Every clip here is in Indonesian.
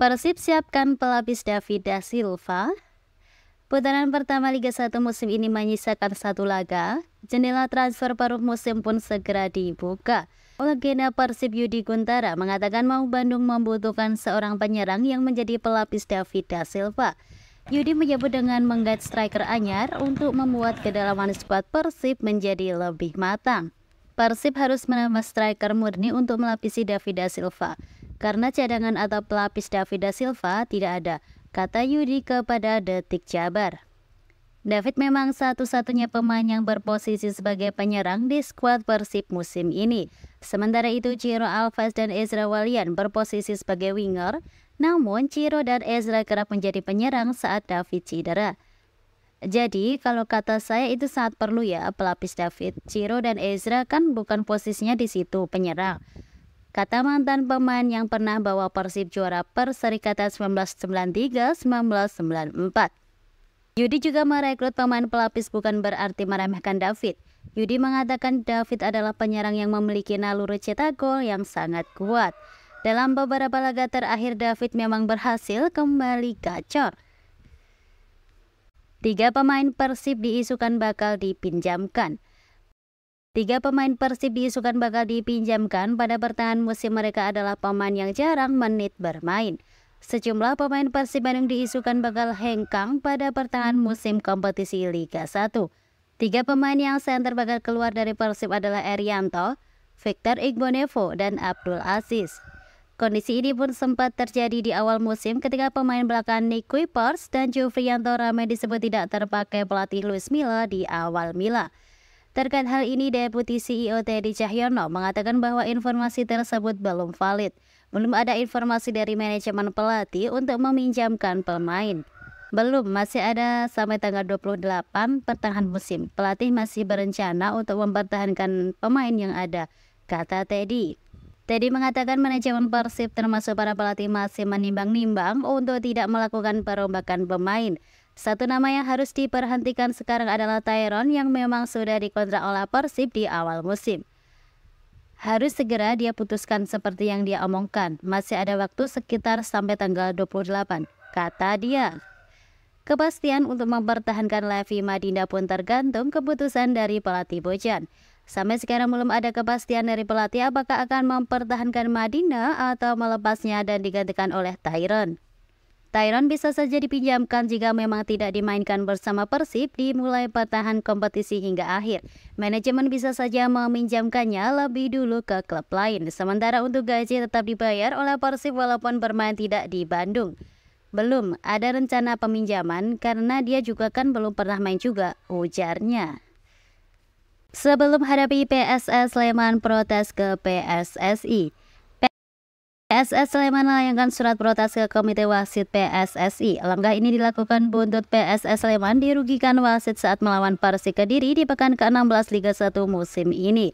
Persib siapkan pelapis David da Silva. Putaran pertama Liga 1 musim ini menyisakan satu laga. Jendela transfer paruh musim pun segera dibuka. Legenda Persib Yudi Guntara mengatakan mau Bandung membutuhkan seorang penyerang yang menjadi pelapis David da Silva. Yudi menyebut dengan menggait striker anyar untuk membuat kedalaman skuad Persib menjadi lebih matang. Persib harus menambah striker murni untuk melapisi David da Silva, karena cadangan atau pelapis David da Silva tidak ada, kata Yudi kepada Detik Jabar. David memang satu-satunya pemain yang berposisi sebagai penyerang di skuad Persib musim ini. Sementara itu Ciro Alves dan Ezra Walian berposisi sebagai winger, namun Ciro dan Ezra kerap menjadi penyerang saat David cedera. Jadi kalau kata saya itu sangat perlu ya pelapis David. Ciro dan Ezra kan bukan posisinya di situ penyerang, kata mantan pemain yang pernah bawa Persib juara Perserikatan 1993-1994. Yudi juga merekrut pemain pelapis bukan berarti meremehkan David. Yudi mengatakan David adalah penyerang yang memiliki naluri cetak gol yang sangat kuat. Dalam beberapa laga terakhir David memang berhasil kembali gacor. 3 pemain Persib diisukan bakal dipinjamkan. 3 pemain Persib diisukan bakal dipinjamkan pada pertengahan musim. Mereka adalah pemain yang jarang menit bermain. Sejumlah pemain Persib Bandung diisukan bakal hengkang pada pertengahan musim kompetisi Liga 1. 3 pemain yang center bakal keluar dari Persib adalah Erianto, Victor Igbonevo, dan Abdul Aziz. Kondisi ini pun sempat terjadi di awal musim ketika pemain belakang Nick Kuipers dan Jufrianto ramai disebut tidak terpakai pelatih Luis Milla di awal Milla. Terkait hal ini, Deputi CEO Teddy Cahyono mengatakan bahwa informasi tersebut belum valid. Belum ada informasi dari manajemen pelatih untuk meminjamkan pemain. Belum, masih ada sampai tanggal 28 pertengahan musim. Pelatih masih berencana untuk mempertahankan pemain yang ada, kata Teddy. Teddy mengatakan manajemen Persib termasuk para pelatih masih menimbang-nimbang untuk tidak melakukan perombakan pemain. Satu nama yang harus diperhentikan sekarang adalah Tyron yang memang sudah dikontrak oleh Persib di awal musim. Harus segera dia putuskan seperti yang dia omongkan. Masih ada waktu sekitar sampai tanggal 28, kata dia. Kepastian untuk mempertahankan Levi Madinda pun tergantung keputusan dari pelatih Bojan. Sampai sekarang belum ada kepastian dari pelatih apakah akan mempertahankan Madinda atau melepasnya dan digantikan oleh Tyron. Tyron bisa saja dipinjamkan jika memang tidak dimainkan bersama Persib dimulai pertahanan kompetisi hingga akhir. Manajemen bisa saja meminjamkannya lebih dulu ke klub lain. Sementara untuk gaji tetap dibayar oleh Persib walaupun bermain tidak di Bandung. Belum ada rencana peminjaman karena dia juga kan belum pernah main juga, ujarnya. Sebelum hadapi PSS Sleman protes ke PSSI. PSS Sleman melayangkan surat protes ke Komite Wasit PSSI. Langkah ini dilakukan buntut PSS Sleman dirugikan wasit saat melawan Persik Kediri di pekan ke-16 Liga 1 musim ini.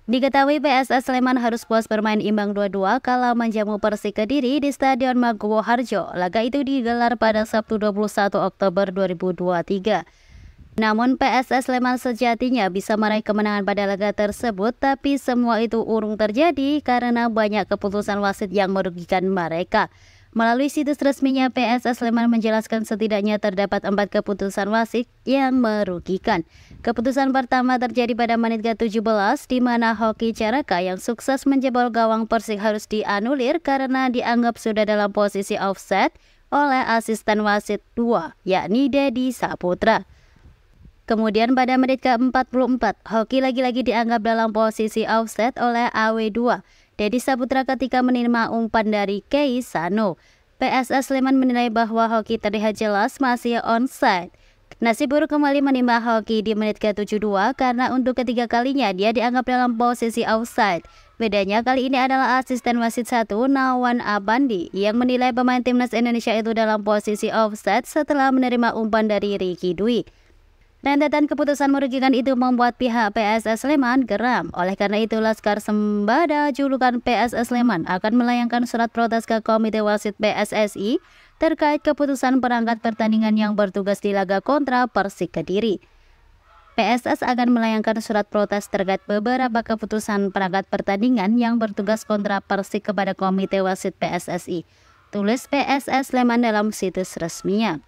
Diketahui PSS Sleman harus puas bermain imbang 2-2 kala menjamu Persik Kediri di Stadion Maguwo Harjo. Laga itu digelar pada Sabtu 21 Oktober 2023. Namun PSS Sleman sejatinya bisa meraih kemenangan pada laga tersebut, tapi semua itu urung terjadi karena banyak keputusan wasit yang merugikan mereka. Melalui situs resminya PSS Sleman menjelaskan setidaknya terdapat 4 keputusan wasit yang merugikan. Keputusan pertama terjadi pada menit ke-17 di mana Hoki Caraka yang sukses menjebol gawang Persik harus dianulir karena dianggap sudah dalam posisi offset oleh asisten wasit 2, yakni Dedi Saputra. Kemudian pada menit ke-44, Hoki lagi-lagi dianggap dalam posisi offset oleh AW2, Dedi Saputra ketika menerima umpan dari Kei Sano. PSS Sleman menilai bahwa Hoki terlihat jelas masih onside. Nasib buruk kembali menimpa Hoki di menit ke-72 karena untuk ketiga kalinya dia dianggap dalam posisi offside. Bedanya kali ini adalah asisten wasit 1 Nawan Abandi yang menilai pemain timnas Indonesia itu dalam posisi offside setelah menerima umpan dari Ricky Dwi. Rentetan keputusan merugikan itu membuat pihak PSS Sleman geram. Oleh karena itu, Laskar Sembada julukan PSS Sleman akan melayangkan surat protes ke Komite Wasit PSSI terkait keputusan perangkat pertandingan yang bertugas di laga kontra Persik Kediri. PSS akan melayangkan surat protes terkait beberapa keputusan perangkat pertandingan yang bertugas kontra Persik kepada Komite Wasit PSSI. tulis PSS Sleman dalam situs resminya.